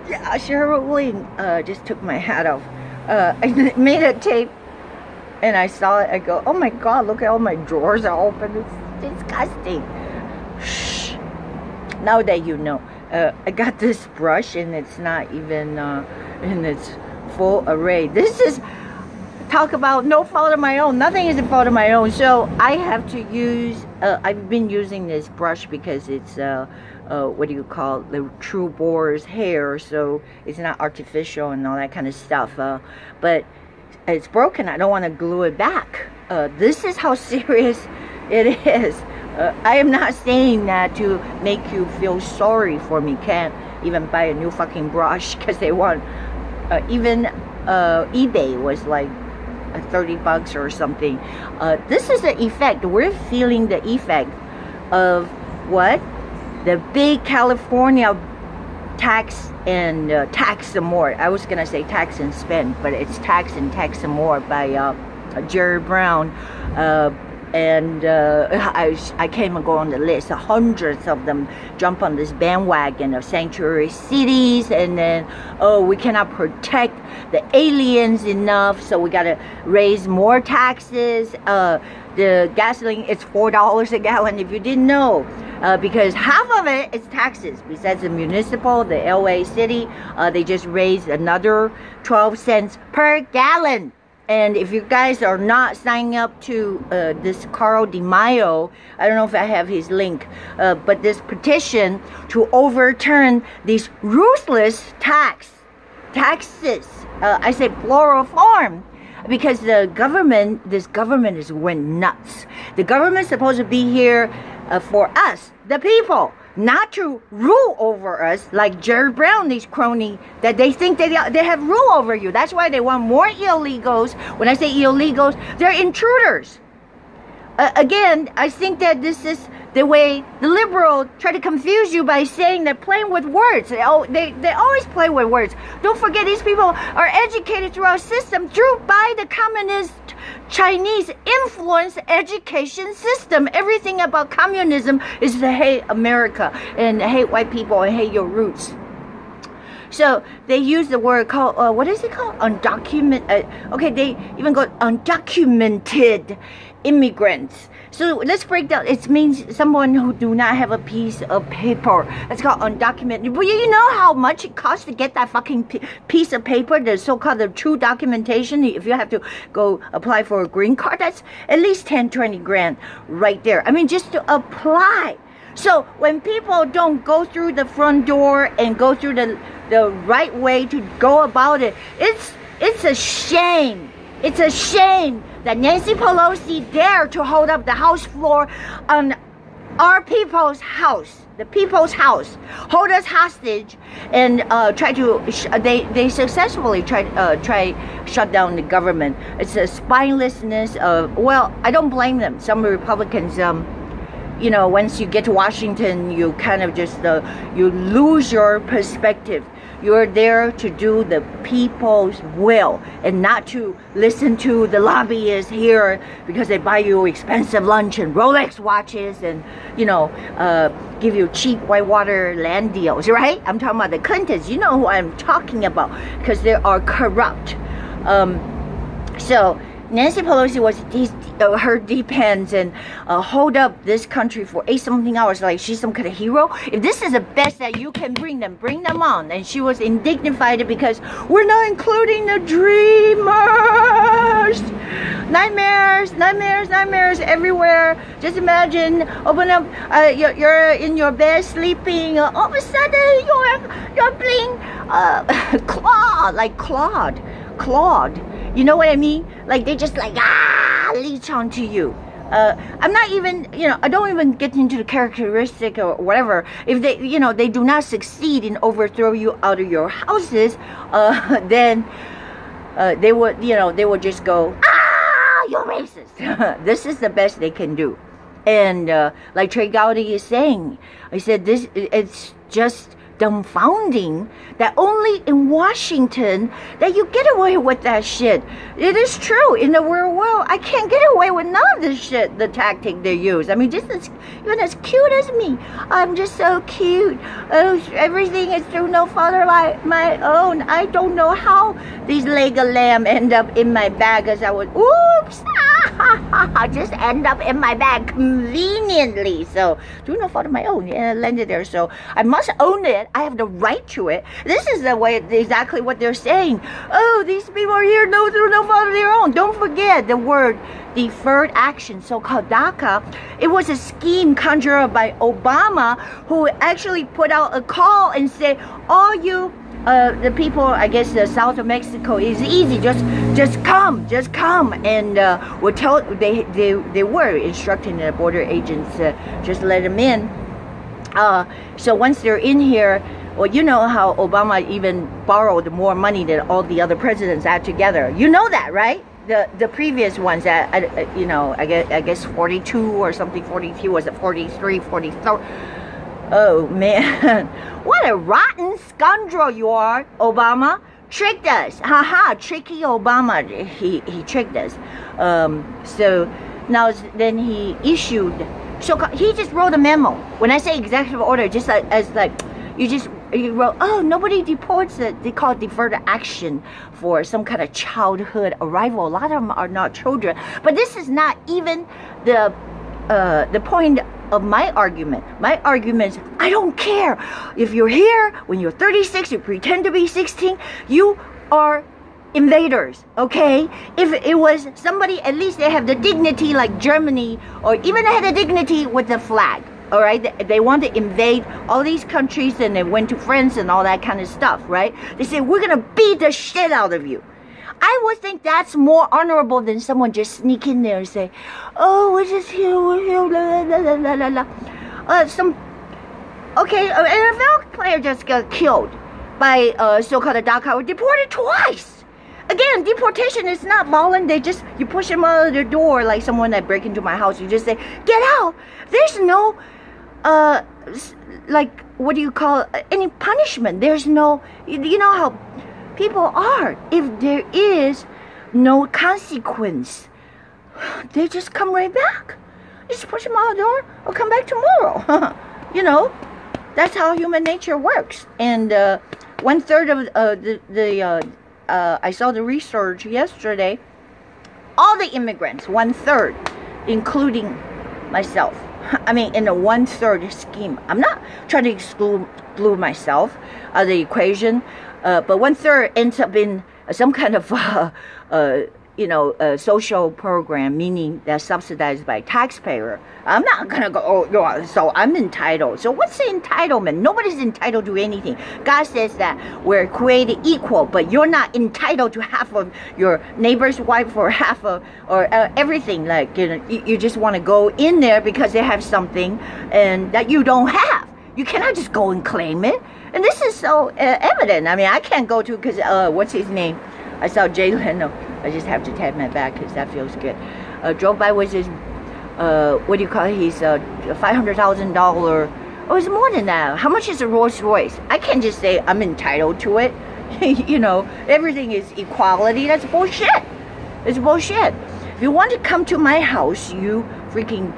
Yeah, Shirley just took my hat off. I made a tape and I saw it. I go, oh my God, look at all my drawers are open. It's disgusting. Shh. Now that you know. I got this brush and it's not even in its full array. This is, talk about no fault of my own. Nothing is a fault of my own. So I have to use, I've been using this brush because it's, what do you call it? The true boar's hair. So it's not artificial and all that kind of stuff. But it's broken. I don't want to glue it back. This is how serious it is. I am not saying that to make you feel sorry for me. Can't even buy a new fucking brush because they want, even eBay was like 30 bucks or something. This is the effect. We're feeling the effect of what? The big California tax and tax some more. I was gonna say tax and spend, but it's tax and tax some more by Jerry Brown. I came and go on the list. Hundreds of them jump on this bandwagon of sanctuary cities, and then, oh, we cannot protect the aliens enough, so we gotta raise more taxes. The gasoline is $4 a gallon, if you didn't know, because half of it is taxes. Besides the municipal, the LA city, they just raised another 12 cents per gallon. And if you guys are not signing up to this Carl DeMaio, I don't know if I have his link, but this petition to overturn these ruthless taxes, I say plural form, because the government, this government is went nuts. The government's supposed to be here for us, the people, not to rule over us like Jerry Brown, these cronies, that they think they have rule over you. That's why they want more illegals. When I say illegals, they're intruders. Again, I think that this is the way the liberals try to confuse you by saying they're playing with words. They always play with words. Don't forget, these people are educated through our system, by the communist Chinese influence education system. Everything about communism is to hate America and hate white people and hate your roots. So they use the word called, what is it called? Undocumented. Okay, they even go undocumented immigrants. So let's break down. It means someone who do not have a piece of paper. That's called undocumented. But you know how much it costs to get that fucking piece of paper, the so-called the true documentation. If you have to go apply for a green card, that's at least 10, 20 grand right there. I mean, just to apply. So when people don't go through the front door and go through the right way to go about it, it's a shame. It's a shame that Nancy Pelosi dared to hold up the House floor on our people's house, the people's house, hold us hostage, and try to. They successfully try shut down the government. It's a spinelessness of. Well, I don't blame them. Some Republicans, you know, once you get to Washington, you kind of just you lose your perspective. You're there to do the people's will and not to listen to the lobbyists here because they buy you expensive lunch and Rolex watches and, you know, give you cheap whitewater land deals, right? I'm talking about the Clintons. You know who I'm talking about because they are corrupt. So Nancy Pelosi was her depends and hold up this country for 8-something hours like she's some kind of hero. If this is the best that you can bring them on. And she was indignified because we're not including the dreamers. Nightmares everywhere. Just imagine, open up, you're in your bed sleeping, all of a sudden you're being clawed. You know what I mean? Like they just like leech onto you. I'm not even, you know, I don't even get into the characteristic or whatever. If they, you know, they do not succeed in overthrow you out of your houses, then they would, you know, they would just go, you're racist. This is the best they can do. And like Trey Gowdy is saying, I said it's just dumbfounding that only in Washington that you get away with that shit. It is true. In the real world, I can't get away with none of this shit, the tactic they use. I mean, just even as cute as me. I'm just so cute. Oh, everything is through no fault of my own. I don't know how these leg of lamb end up in my bag as I was, oops, just end up in my bag conveniently. So, through no fault of my own, yeah, it landed there. So, I must own it. I have the right to it. This is the way, exactly what they're saying. Oh, these people are here through no fault of their own. Don't forget the word deferred action, so-called DACA. It was a scheme conjured up by Obama, who actually put out a call and said, all you the people, I guess, the south of Mexico is easy. Just come, and we're told they were instructing the border agents just let them in. So once they're in here, well, you know how Obama even borrowed more money than all the other presidents add together. You know that, right? The previous ones, you know, I guess 42 or something, 42, was it 43, 44? Oh man, what a rotten scoundrel you are, Obama. Tricked us. Haha, tricky Obama. He tricked us. So now then he issued, so he just wrote a memo. When I say executive order, just as like, you wrote, oh, nobody deports it. They call it deferred action for some kind of childhood arrival. A lot of them are not children. But this is not even the point of my argument. My argument is, I don't care. If you're here, when you're 36, you pretend to be 16, you are invaders, okay? If it was somebody, at least they have the dignity like Germany, or even they had the dignity with the flag, all right? They want to invade all these countries, and they went to France and all that kind of stuff, right? They say, we're going to beat the shit out of you. I would think that's more honorable than someone just sneak in there and say, oh, we're just here, la, la, la, la, la, la. Okay, an NFL player just got killed by so-called DACA, or deported twice. Again, deportation is not voluntary. You push them out of their door, like someone that break into my house. You just say, get out. There's no, like, what do you call, any punishment. There's no, you know how people are. If there is no consequence, they just come right back. Just push them out the door, or come back tomorrow. You know, that's how human nature works. And 1/3 of I saw the research yesterday. All the immigrants, 1/3, including myself. I mean, in a 1/3 scheme. I'm not trying to exclude myself out of the equation. But 1/3 ends up in some kind of, you know, social program, meaning that's subsidized by taxpayer. I'm not gonna go, oh, so I'm entitled. So what's the entitlement? Nobody's entitled to anything. God says that we're created equal, but you're not entitled to half of your neighbor's wife or half of, or everything. Like, you know, you just want to go in there because they have something and that you don't have. You cannot just go and claim it. And this is so evident. I mean, I can't go to, because, what's his name? I saw Jay Leno. I just have to tap my back because that feels good. Drove by with his, what do you call it? He's $500,000. Oh, it's more than that. How much is a Rolls Royce? I can't just say I'm entitled to it. You know, everything is equality. That's bullshit. It's bullshit. If you want to come to my house, you freaking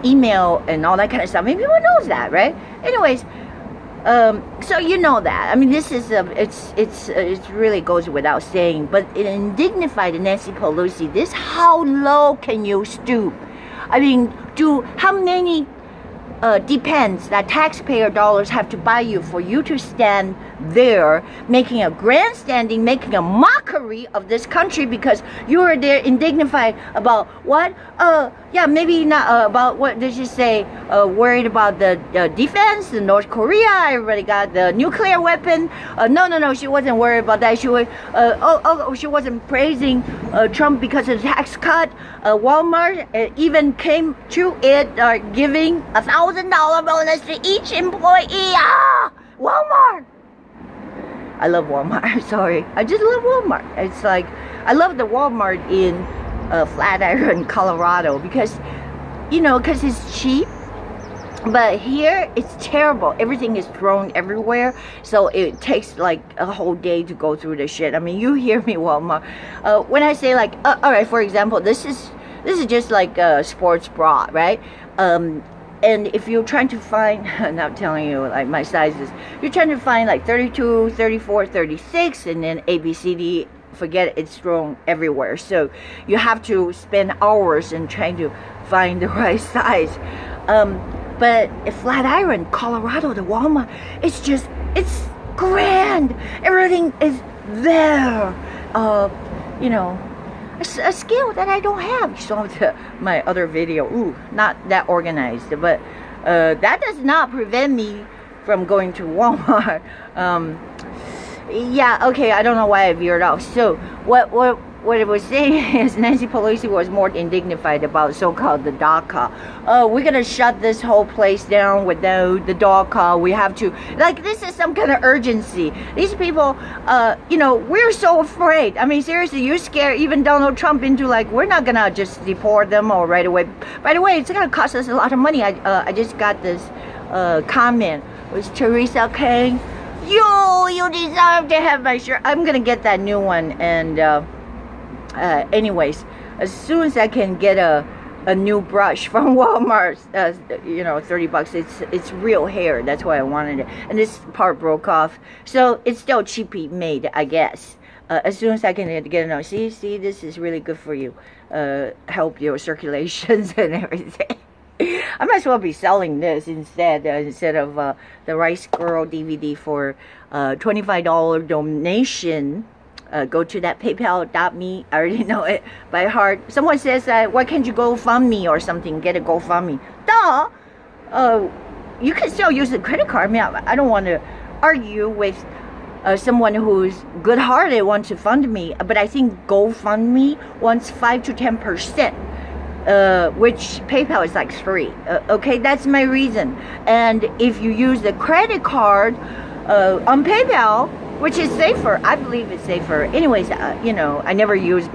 email and all that kind of stuff. Maybe everyone knows that, right? Anyways, so you know that. I mean, this is it really goes without saying. But in dignified Nancy Pelosi, this, how low can you stoop? I mean, how many depends that taxpayer dollars have to buy you for you to stand there making a grandstanding, making a mockery of this country because you are there indignified about what? Yeah, maybe not about what did you say? Worried about the defense, the North Korea. Everybody got the nuclear weapon. No, she wasn't worried about that. She was, she wasn't praising Trump because of the tax cut. Walmart even came to it, giving $1,000 bonus to each employee. Walmart. I love Walmart. Sorry, I just love Walmart. It's like, I love the Walmart in Flatiron, Colorado, because, you know, because it's cheap. But here it's terrible. Everything is thrown everywhere, so it takes like a whole day to go through the shit. I mean, you hear me, Walmart. When I say like, all right, for example, this is just like a sports bra, right? And if you're trying to find, I'm not telling you like my sizes, you're trying to find like 32, 34, 36, and then ABCD, forget it, it's thrown everywhere. So you have to spend hours in trying to find the right size. But at Flatiron, Colorado, the Walmart, it's grand. Everything is there. You know, a skill that I don't have. You saw my other video. Ooh, not that organized, but that does not prevent me from going to Walmart. Yeah, okay, I don't know why I veered off. So what it was saying is Nancy Pelosi was more indignified about so-called the DACA. Oh, we're gonna shut this whole place down without the DACA. We have to, like, this is some kind of urgency. These people, you know, we're so afraid. I mean, seriously, you scare even Donald Trump into like, we're not gonna just deport them all right away. By the way, it's gonna cost us a lot of money. I just got this comment. It was Teresa Kang. You deserve to have my shirt. I'm gonna get that new one. And anyways, as soon as I can get a new brush from Walmart, you know, 30 bucks, it's real hair. That's why I wanted it. And this part broke off, so it's still cheaply made, I guess. As soon as I can get it, see, this is really good for you. Help your circulations and everything. I might as well be selling this instead of the Rice Girl DVD for $25 donation. Go to that PayPal.me. I already know it by heart. Someone says, why can't you GoFundMe or something? Get a GoFundMe. Duh! You can still use a credit card. I mean, I don't want to argue with someone who's good-hearted, wants to fund me. But I think GoFundMe wants 5 to 10%. Which PayPal is like free. Okay, that's my reason. And if you use the credit card on PayPal, which is safer, I believe it's safer. Anyways, you know, I never use